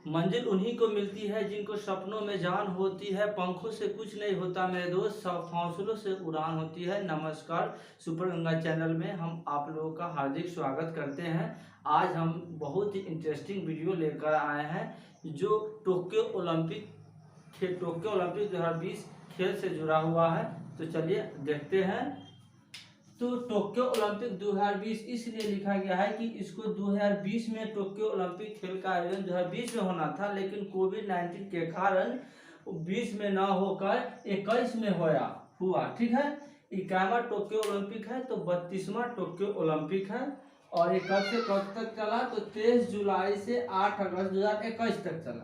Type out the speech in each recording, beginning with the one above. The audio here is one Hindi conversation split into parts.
मंजिल उन्हीं को मिलती है जिनको सपनों में जान होती है। पंखों से कुछ नहीं होता मेरे दोस्त, सब हौसलों से उड़ान होती है। नमस्कार, सुपर गंगा चैनल में हम आप लोगों का हार्दिक स्वागत करते हैं। आज हम बहुत ही इंटरेस्टिंग वीडियो लेकर आए हैं जो टोक्यो ओलंपिक 2020 खेल से जुड़ा हुआ है। तो चलिए देखते हैं। तो टोक्यो ओलंपिक 2020 इसलिए लिखा गया है कि इसको 2020 में टोक्यो ओलंपिक खेल का आयोजन 2020 में होना था, लेकिन कोविड-19 के कारण 20 में न होकर 21 में हुआ। ठीक है, 21वां टोक्यो ओलंपिक है, तो 32वां टोक्यो ओलंपिक है। और ये कब से कब तक चला? तो 23 जुलाई से 8 अगस्त 2021 तक चला।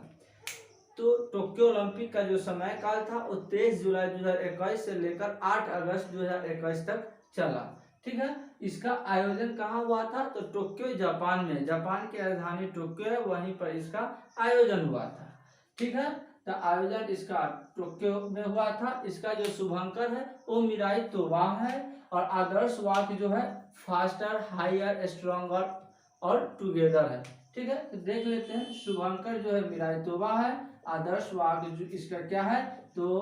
तो टोक्यो ओलंपिक का जो समय काल था वो 23 जुलाई 2021 से लेकर 8 अगस्त 2021 तक चला। ठीक है, इसका आयोजन कहाँ हुआ था? तो टोक्यो, जापान में। जापान की राजधानी टोक्यो है, वहीं पर इसका आयोजन हुआ था। ठीक है, तो आयोजन इसका टोक्यो में हुआ था। इसका जो शुभंकर है वो मिराई तोबा है, और आदर्श वाक्य जो है फास्टर, हायर, स्ट्रॉन्गर और टुगेदर है। ठीक है, तो देख लेते हैं। शुभंकर जो है मिराई तोबा है, आदर्श वाक्य जो इसका क्या है? तो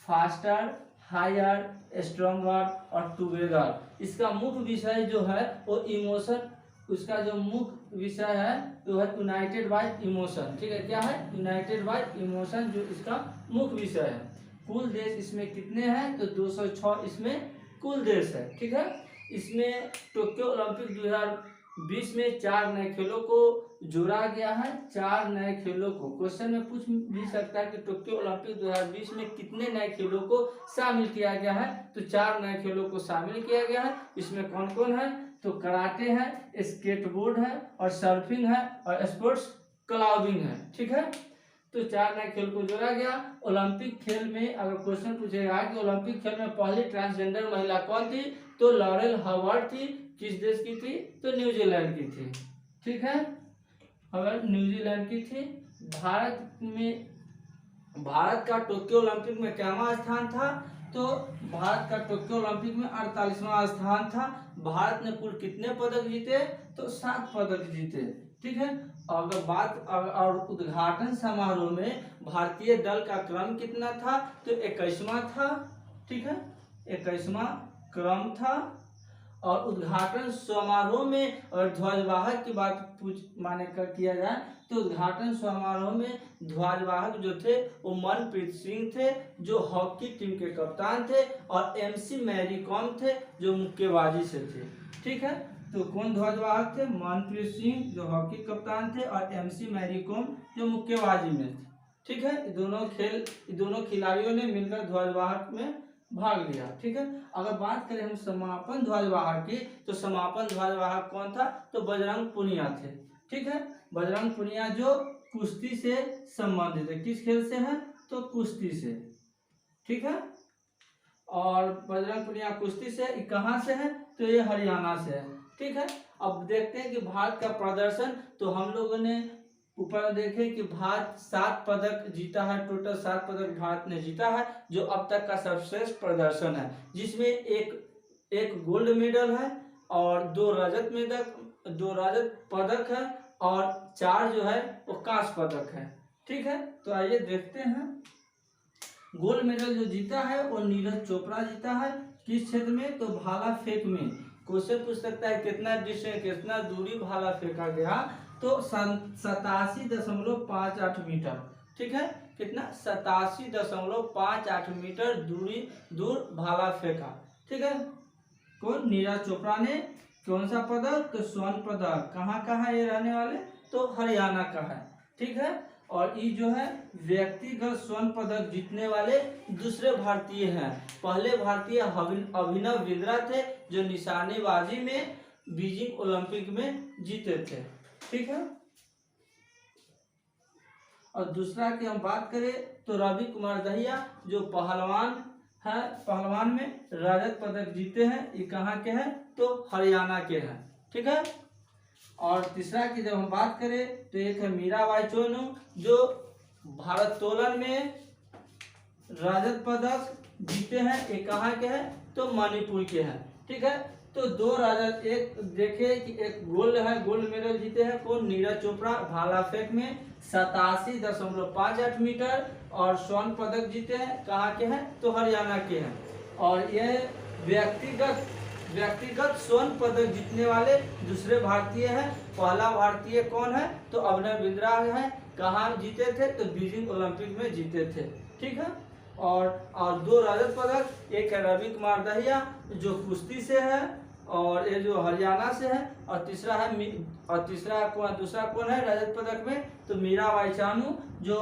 फास्टर, हायर, स्ट्रॉन्गर और टुगेदर। इसका मुख्य विषय जो है वो इमोशन, उसका जो मुख्य विषय है वो है यूनाइटेड बाय इमोशन। ठीक है, क्या है? यूनाइटेड बाय इमोशन जो इसका मुख्य विषय है। कुल देश इसमें कितने हैं? तो 206 इसमें कुल देश है। ठीक है, इसमें टोक्यो ओलंपिक 2020 में 4 नए खेलों को जोड़ा गया है। 4 नए खेलों को क्वेश्चन में पूछ भी सकता है कि टोक्यो ओलंपिक 2020 में कितने नए खेलों को शामिल किया गया है? तो 4 नए खेलों को शामिल किया गया है। इसमें कौन कौन है? तो कराटे है, स्केटबोर्ड है और सर्फिंग है और स्पोर्ट्स क्लाइंबिंग है। ठीक है, तो 4 नए खेल को जोड़ा गया। ओलंपिक खेल में अगर क्वेश्चन पूछेगा कि ओलंपिक खेल में पहली ट्रांसजेंडर महिला कौन थी? तो लॉरेल हावर्ड थी। किस देश की थी? तो न्यूजीलैंड की थी। ठीक है, अगर न्यूजीलैंड की थी। भारत का टोक्यो ओलंपिक में कितवां स्थान था? तो भारत का टोक्यो ओलंपिक में 48वां स्थान था। भारत ने कुल कितने पदक जीते? तो 7 पदक जीते। ठीक है, अगर बात और उद्घाटन समारोह में भारतीय दल का क्रम कितना था? तो 21वां था। ठीक है, 21वां क्रम था। और उद्घाटन समारोह में अगर ध्वजवाहक की बात किया जाए तो उद्घाटन समारोह में ध्वजवाहक जो थे वो मनप्रीत सिंह थे, जो हॉकी टीम के कप्तान थे, और एमसी मैरी कॉम थे जो मुक्केबाजी से थे। ठीक है, तो कौन ध्वजवाहक थे? मनप्रीत सिंह जो हॉकी कप्तान थे, और एमसी मैरी कॉम जो मुक्केबाजी में थे। ठीक है, दोनों खिलाड़ियों ने मिलकर ध्वजवाहक में भाग लिया। ठीक है, अगर बात करें हम समापन ध्वजवाहक की, तो समापन ध्वजवाहक कौन था? तो बजरंग पुनिया थे। ठीक है, बजरंग पुनिया जो कुश्ती से संबंधित है। किस खेल से है? तो कुश्ती से। ठीक है, और बजरंग पुनिया कुश्ती से कहाँ से है? तो ये हरियाणा से है। ठीक है, अब देखते हैं कि भारत का प्रदर्शन। तो हम लोगों ने ऊपर देखें कि भारत 7 पदक जीता है। टोटल 7 पदक भारत ने जीता है, जो अब तक का सर्वश्रेष्ठ प्रदर्शन है, जिसमें एक गोल्ड मेडल है और 2 रजत पदक है, और 4 जो है वो कांस्य पदक है। ठीक है, तो आइए देखते हैं। गोल्ड मेडल जो जीता है वो नीरज चोपड़ा जीता है। किस क्षेत्र में? तो भाला फेंक में। क्वेश्चन पूछ सकता है कितना डिस्टेंस, कितना दूरी भाला फेंका गया? तो 87.58 मीटर। ठीक है, कितना? 87.58 मीटर दूर भाला फेंका। ठीक है, कौन? नीरज चोपड़ा ने। कौन सा पदक? तो स्वर्ण पदक। कहाँ का है ये रहने वाले? तो हरियाणा का है। ठीक है, और ये जो है व्यक्तिगत स्वर्ण पदक जीतने वाले दूसरे भारतीय हैं। पहले भारतीय अभिनव बिंद्रा थे, जो निशानेबाजी में बीजिंग ओलंपिक में जीते थे। ठीक है, और दूसरा की हम बात करें तो रवि कुमार दहिया जो पहलवान है, पहलवान में रजत पदक जीते हैं। ये कहाँ के हैं? तो हरियाणा के हैं। ठीक है, और तीसरा की जब हम बात करें तो एक है मीराबाई चानू जो भारोत्तोलन में रजत पदक जीते हैं। ये कहाँ के हैं? तो मणिपुर के हैं। ठीक है, तो तो 2 रजत, एक देखे कि एक गोल्ड है, गोल्ड मेडल जीते हैं कौन, नीरज चोपड़ा भाला फेंक में 87.58 मीटर, और स्वर्ण पदक जीते हैं, कहाँ के हैं तो हरियाणा के हैं। और ये व्यक्तिगत स्वर्ण पदक जीतने वाले दूसरे भारतीय हैं। पहला भारतीय कौन है तो अभिनव बिंद्रा है, कहाँ जीते थे तो बीजिंग ओलंपिक में जीते थे, ठीक है। और 2 रजत पदक, एक है रवि कुमार दहिया जो कुश्ती से है और ये जो हरियाणा से है, और दूसरा कौन है रजत पदक में तो मीराबाई चानू जो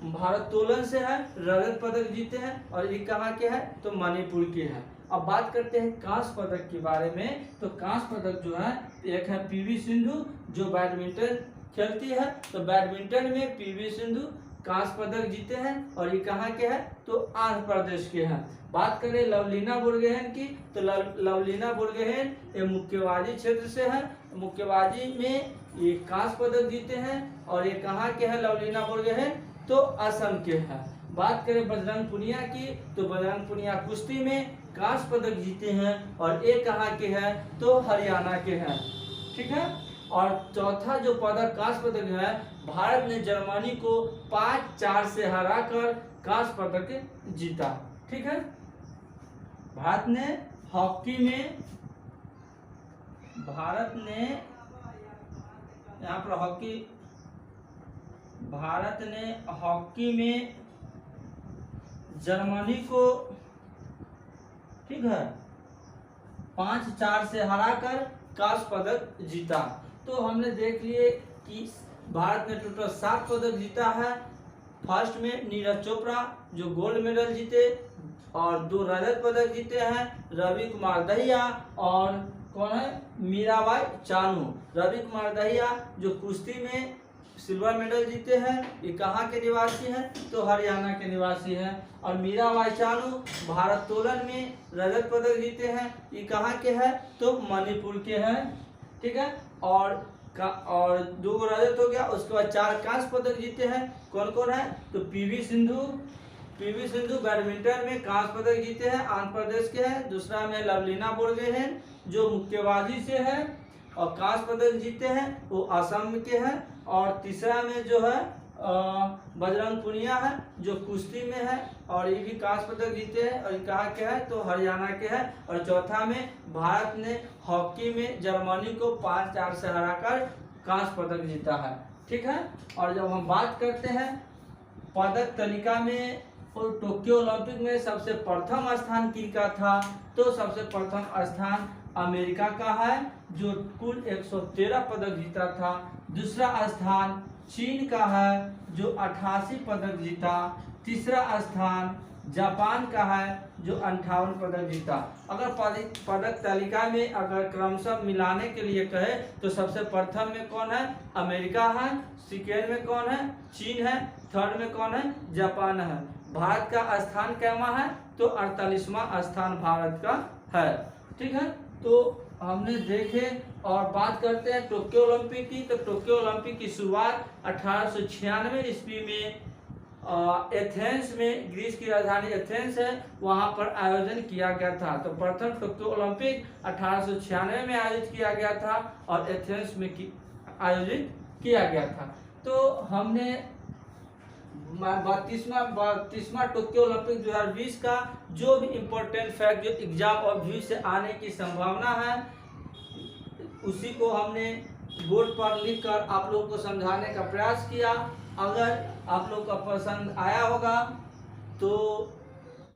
भारोत्तोलन से है, रजत पदक जीते हैं, और ये कहाँ के हैं तो मणिपुर के हैं। अब बात करते हैं कांस्य पदक के बारे में। तो कांस्य पदक जो है, एक है पीवी सिंधु जो बैडमिंटन खेलती है, तो बैडमिंटन में पीवी सिंधु कांस्य पदक जीते हैं, और ये कहाँ के हैं तो आंध्र प्रदेश के हैं। बात करें लवलीना बोरगोहेन की, तो लवलीना बोरगोहेन ये मुक्केबाजी क्षेत्र से है, मुक्केबाजी में ये कांस्य पदक जीते हैं, और ये कहाँ के हैं लवलीना बोरगोहेन तो असम के हैं। बात करें बजरंग पुनिया की, तो बजरंग पुनिया कुश्ती में कांस्य पदक जीते हैं, और ये कहाँ के हैं तो हरियाणा के हैं, ठीक है। और चौथा जो पदक कांस्य पदक है, भारत ने जर्मनी को 5-4 से हराकर कांस्य पदक जीता, ठीक है। भारत ने हॉकी में भारत ने हॉकी में जर्मनी को, ठीक है, 5-4 से हराकर कांस्य पदक जीता। तो हमने देख लिए कि भारत ने टोटल 7 पदक जीता है। फर्स्ट में नीरज चोपड़ा जो गोल्ड मेडल जीते और 2 रजत पदक जीते हैं, रवि कुमार दहिया और कौन है मीराबाई चानू। रवि कुमार दहिया जो कुश्ती में सिल्वर मेडल जीते हैं, ये कहाँ के निवासी हैं तो हरियाणा के निवासी हैं। और मीराबाई चानू भारोत्तोलन में रजत पदक जीते हैं, ये कहाँ के हैं तो मणिपुर के हैं, ठीक है। और 2 रजत हो गया, उसके बाद 4 कांस्य पदक जीते हैं, कौन कौन है तो पीवी सिंधु बैडमिंटन में कांस्य पदक जीते हैं, आंध्र प्रदेश के हैं। दूसरा में लवलीना बोरगोहेन जो मुक्केबाजी से है और कांस्य पदक जीते हैं, वो असम के हैं। और तीसरा में जो है बजरंग पुनिया है जो कुश्ती में है, और ये भी कांस्य पदक जीते हैं, और ये कहाँ के हैं तो हरियाणा के हैं। और चौथा में भारत ने हॉकी में जर्मनी को 5-4 से हराकर कांस्य पदक जीता है, ठीक है। और जब हम बात करते हैं पदक तालिका में, और टोक्यो ओलंपिक में सबसे प्रथम स्थान किसका था तो सबसे प्रथम स्थान अमेरिका का है जो कुल 113 पदक जीता था। दूसरा स्थान चीन का है जो 88 पदक जीता। तीसरा स्थान जापान का है जो 58 पदक जीता। अगर पदक तालिका में अगर क्रमशः मिलाने के लिए कहे तो सबसे प्रथम में कौन है अमेरिका है, सेकेंड में कौन है चीन है, थर्ड में कौन है जापान है। भारत का स्थान कैमा है तो 48वां स्थान भारत का है, ठीक है। तो हमने देखे और बात करते हैं टोक्यो ओलंपिक की। तो टोक्यो ओलंपिक की शुरुआत 1896 ईस्वी में एथेंस में, ग्रीस की राजधानी एथेंस है, वहां पर आयोजन किया गया था। तो प्रथम टोक्यो ओलंपिक 1896 में आयोजित किया गया था और एथेंस में आयोजित किया गया था। तो हमने 32वां टोक्यो ओलंपिक 2020 का जो भी इम्पोर्टेंट फैक्ट जो एग्जाम और व्यू से आने की संभावना है उसी को हमने बोर्ड पर लिखकर आप लोगों को समझाने का प्रयास किया। अगर आप लोग का पसंद आया होगा तो